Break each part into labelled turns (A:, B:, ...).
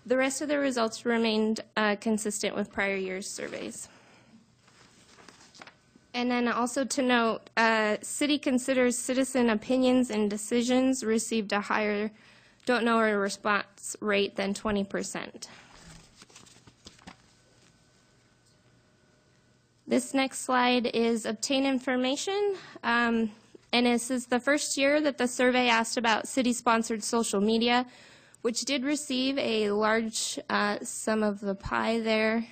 A: The rest of the results remained consistent with prior year's surveys. And then also to note, city considers citizen opinions and decisions received a higher don't know or response rate than 20%. This next slide is obtain information. And this is the first year that the survey asked about city-sponsored social media, which did receive a large sum of the pie there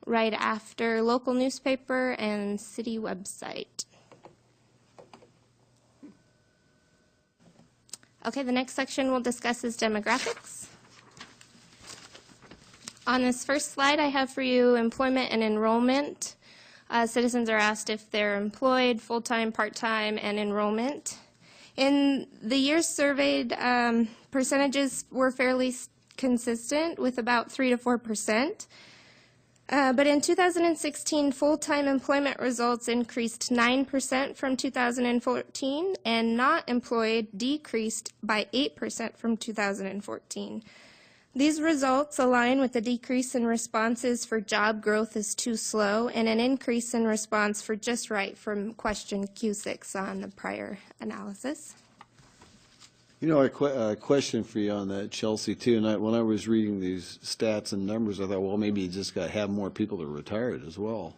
A: right after local newspaper and city website. Okay, the next section we'll discuss is demographics. On this first slide, I have for you employment and enrollment. Citizens are asked if they're employed, full-time, part-time, and enrollment. In the years surveyed, percentages were fairly consistent with about 3 to 4%. But in 2016, full-time employment results increased 9% from 2014, and not employed decreased by 8% from 2014. These results align with the decrease in responses for job growth is too slow and an increase in response for just right from question Q6 on the prior analysis.
B: You know, a question for you on that, Chelsea, too. And when I was reading these stats and numbers, I thought, well, maybe you just got to have more people that are retired as well.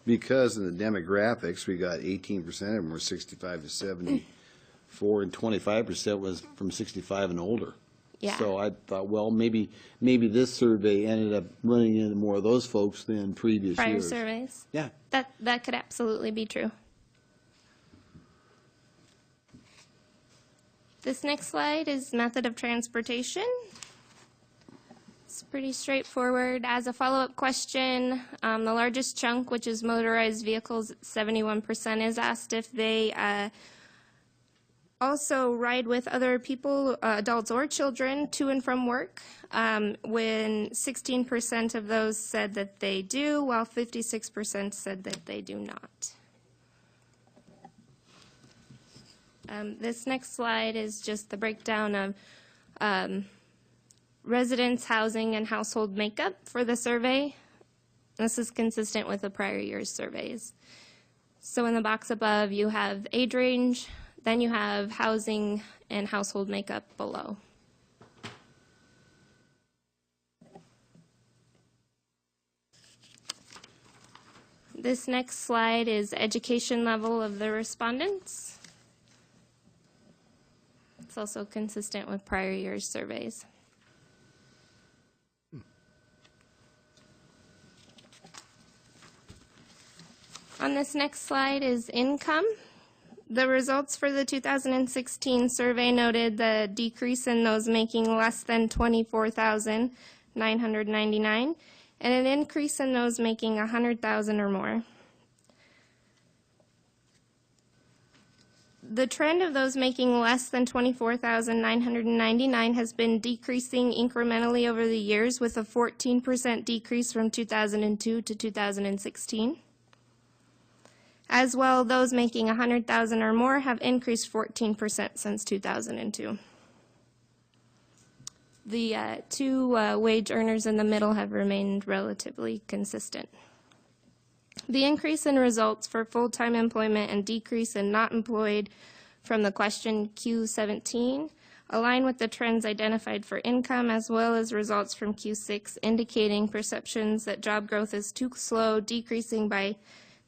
C: Because in the demographics, we got 18% of them were 65 to 74,
B: and 25% was from 65 and older.
A: Yeah.
B: So I thought, well, maybe this survey ended up running into more of those folks than previous
A: Prior
B: years.
A: surveys.
B: Yeah.
A: That could absolutely be true. This next slide is method of transportation. It's pretty straightforward. As a follow-up question, the largest chunk, which is motorized vehicles, 71%, is asked if they also ride with other people, adults or children, to and from work, when 16% of those said that they do, while 56% said that they do not. This next slide is just the breakdown of residence, housing, and household makeup for the survey. This is consistent with the prior year's surveys. So in the box above, you have age range, then you have housing and household makeup below. This next slide is education level of the respondents. It's also consistent with prior year's surveys. On this next slide is income. The results for the 2016 survey noted the decrease in those making less than $24,999 and an increase in those making $100,000 or more. The trend of those making less than $24,999 has been decreasing incrementally over the years, with a 14% decrease from 2002 to 2016. As well, those making $100,000 or more have increased 14% since 2002. The two wage earners in the middle have remained relatively consistent. The increase in results for full-time employment and decrease in not employed from the question Q17 align with the trends identified for income, as well as results from Q6 indicating perceptions that job growth is too slow, decreasing by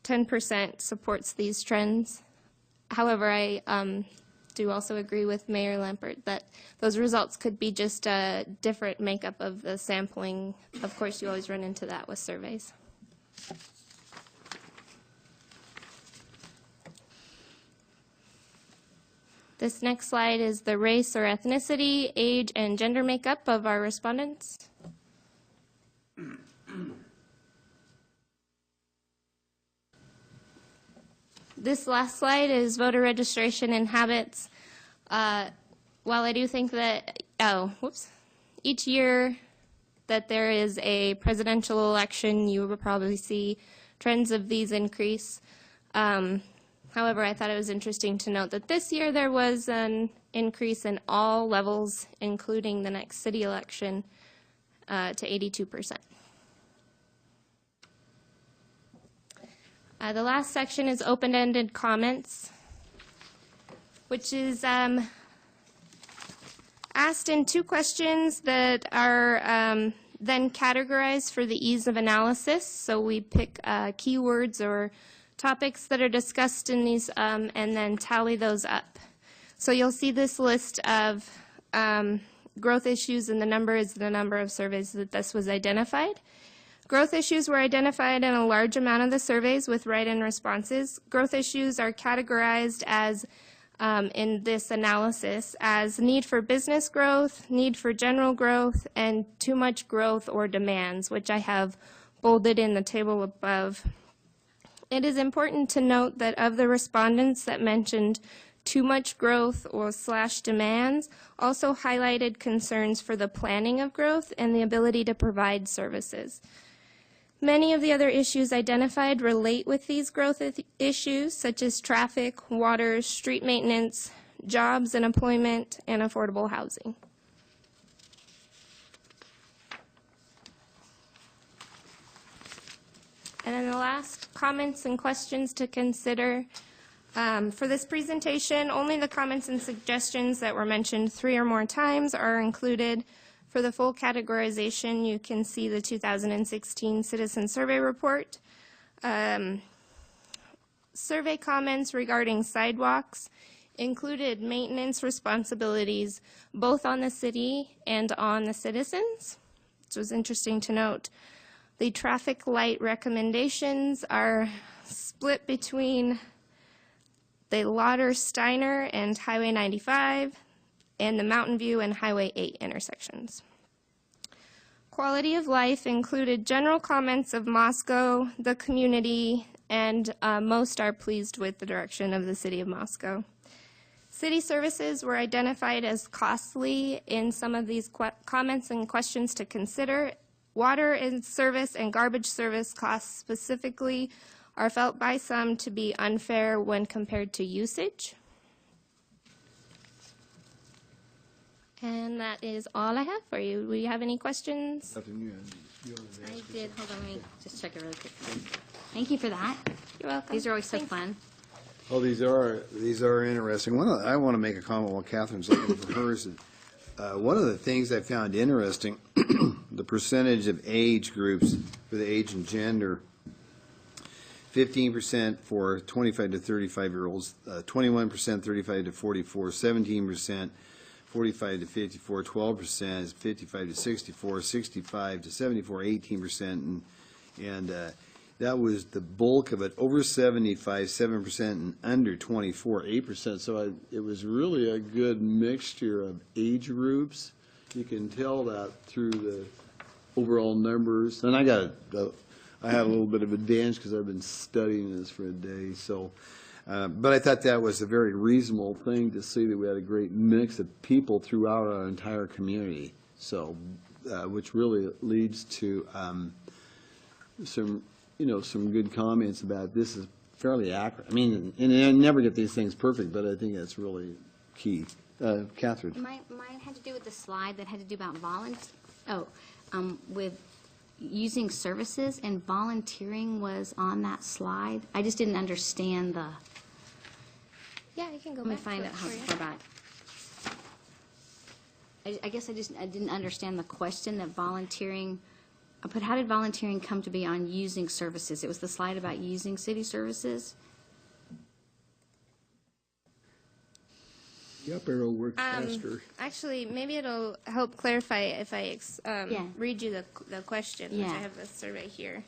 A: 10% supports these trends. However, I do also agree with Mayor Lampert that those results could be just a different makeup of the sampling. Of course, you always run into that with surveys. This next slide is the race or ethnicity, age, and gender makeup of our respondents. This last slide is voter registration and habits. While I do think that, each year that there is a presidential election, you will probably see trends of these increase. However, I thought it was interesting to note that this year there was an increase in all levels, including the next city election, to 82%. The last section is open-ended comments, which is asked in 2 questions that are then categorized for the ease of analysis. So we pick keywords or topics that are discussed in these and then tally those up. So you'll see this list of growth issues, and the number is the number of surveys that this was identified. Growth issues were identified in a large amount of the surveys with write-in responses. Growth issues are categorized as in this analysis as need for business growth, need for general growth, and too much growth or demands, which I have bolded in the table above. It is important to note that of the respondents that mentioned too much growth or / demands, also highlighted concerns for the planning of growth and the ability to provide services. Many of the other issues identified relate with these growth issues, such as traffic, water, street maintenance, jobs and employment, and affordable housing. And then the last, comments and questions to consider. For this presentation, only the comments and suggestions that were mentioned 3 or more times are included. For the full categorization, you can see the 2016 Citizen Survey Report. Survey comments regarding sidewalks included maintenance responsibilities both on the city and on the citizens, which was interesting to note. The traffic light recommendations are split between the Lauder-Steiner and Highway 95 and the Mountain View and Highway 8 intersections. Quality of life included general comments of Moscow, the community, and most are pleased with the direction of the City of Moscow. City services were identified as costly in some of these comments and questions to consider. Water and service and garbage service costs specifically are felt by some to be unfair when compared to usage. And that is all I have for you. Do you have any questions?
C: Nothing you
D: I did. Hold on, let me just check it really quickly. Thank you for that.
A: You're welcome.
D: These are always so
A: Thanks.
D: fun.
C: Oh, these are interesting. I want to make a comment while Catherine's looking for hers. One of the things I found interesting, the percentage of age groups for the age and gender, 15% for 25 to 35-year-olds, 21% 35 to 44, 17% 45 to 54, 12% is 55 to 64, 65 to 74, 18%, and that was the bulk of it. Over 75, 7%, and under 24, 8%. So it was really a good mixture of age groups. You can tell that through the overall numbers. And I had a little bit of advantage because I've been studying this for a day. So, but I thought that was a very reasonable thing to see that we had a great mix of people throughout our entire community. So, which really leads to some good comments about this is fairly accurate. I mean, and I never get these things perfect, but I think that's really key. Catherine.
D: Mine had to do with the slide that had to do about with using services, and volunteering was on that slide. I just didn't understand the.
A: Yeah, I can go
D: Let me
A: back
D: find
A: to
D: out
A: it
D: how
A: for you.
D: far back. I guess I didn't understand the question that volunteering. I put, how did volunteering come to be on using services? It was the slide about using city services.
B: The up arrow works faster.
A: Actually, maybe it'll help clarify if I
D: Yeah.
A: read you the question, which
D: Yeah.
A: I have the survey here.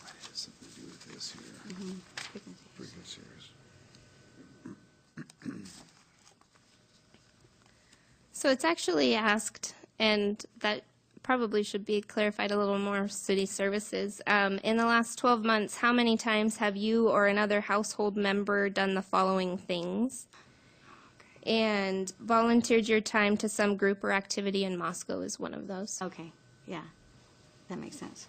C: It has something to do with this here. Frequencies.
A: So it's actually asked, and that probably should be clarified a little more, city services. In the last 12 months, how many times have you or another household member done the following things? and volunteered your time to some group or activity in Moscow is one of those.
D: Okay, yeah, that makes sense.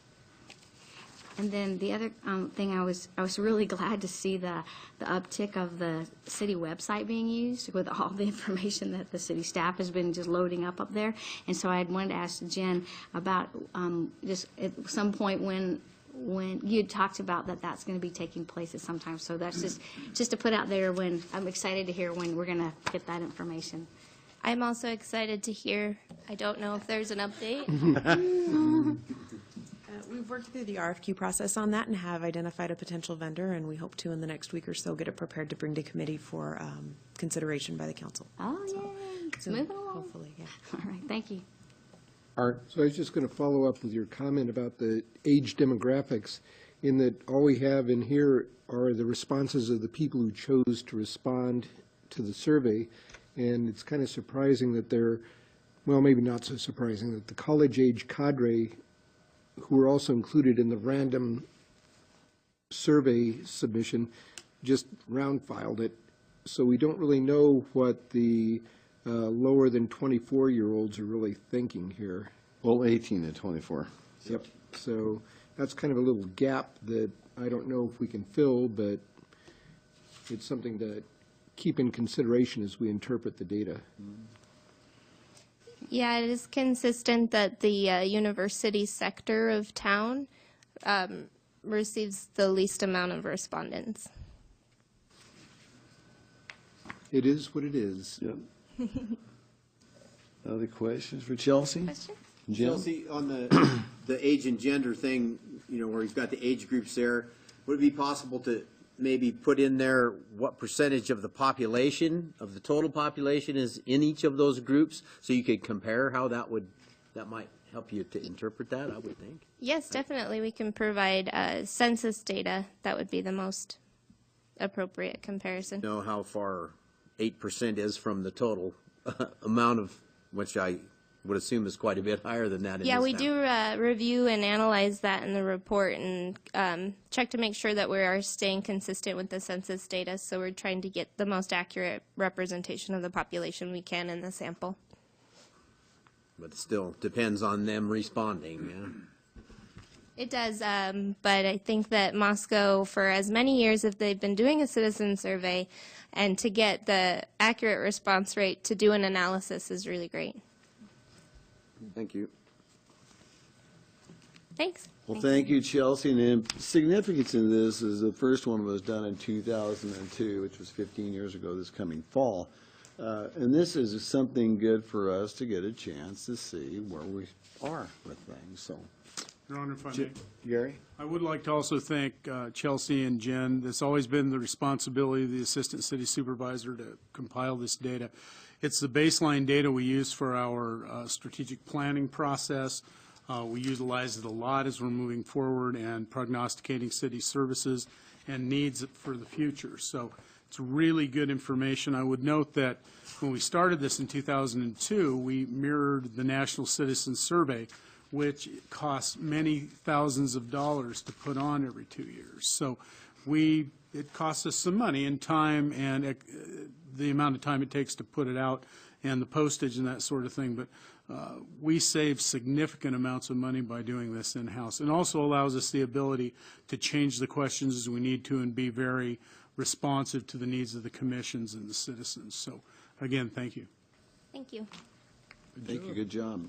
D: And then the other thing, I was really glad to see the uptick of the city website being used with all the information that the city staff has been just loading up there. And so I had wanted to ask Jen about just at some point when you had talked about that's going to be taking place at some time. So that's just to put out there when I'm excited to hear when we're going to get that information.
A: I'm also excited to hear, I don't know if there's an update.
E: We've worked through the RFQ process on that and have identified a potential vendor, and we hope to, in the next week or so, get it prepared to bring to committee for consideration by the council.
D: Oh, yay, it's
E: So
D: moving along.
E: hopefully, yeah.
D: All right, thank you.
F: So I was just going to follow up with your comment about the age demographics, in that all we have in here are the responses of the people who chose to respond to the survey. And it's kind of surprising that well, maybe not so surprising, that the college-age cadre, who were also included in the random survey submission, just round-filed it. So we don't really know what the lower than 24-year-olds are really thinking here.
B: Well, 18 to 24.
F: Yep. So that's kind of a little gap that I don't know if we can fill, but it's something to keep in consideration as we interpret the data.
A: Yeah, it is consistent that the university sector of town receives the least amount of respondents.
F: It is what it is.
B: Yep. Other questions for Chelsea?
A: Question?
B: Jim?
C: Chelsea, on the age and gender thing, where you've got the age groups there, would it be possible to maybe put in there what percentage of the population, of the total population, is in each of those groups, so you could compare how that might help you to interpret that, I would think?
A: Yes, definitely. We can provide census data. That would be the most appropriate comparison.
C: Know how far 8% is from the total amount of, which I would assume is quite a bit higher than that in
A: Yeah,
C: this
A: we
C: town.
A: do review and analyze that in the report and check to make sure that we are staying consistent with the census data. So we're trying to get the most accurate representation of the population we can in the sample.
C: But it still depends on them responding, yeah.
A: It does, but I think that Moscow, for as many years as they've been doing a citizen survey, and to get the accurate response rate to do an analysis is really great.
C: Thank you.
A: Thanks.
B: Well, thank you, Chelsea. And the significance in this is the first one was done in 2002, which was 15 years ago this coming fall. And this is something good for us to get a chance to see where we are with things. So,
G: Your Honor, if I may.
B: Gary?
G: I would like to also thank Chelsea and Jen. It's always been the responsibility of the Assistant City Supervisor to compile this data. It's the baseline data we use for our strategic planning process. We utilize it a lot as we're moving forward and prognosticating city services and needs for the future. So it's really good information. I would note that when we started this in 2002, we mirrored the National Citizen Survey, which costs many thousands of dollars to put on every 2 years. So it costs us some money and time and the amount of time it takes to put it out and the postage and that sort of thing. But we save significant amounts of money by doing this in-house. And also allows us the ability to change the questions as we need to and be very responsive to the needs of the commissions and the citizens. So again, thank you.
A: Thank you.
B: Thank you. Good job.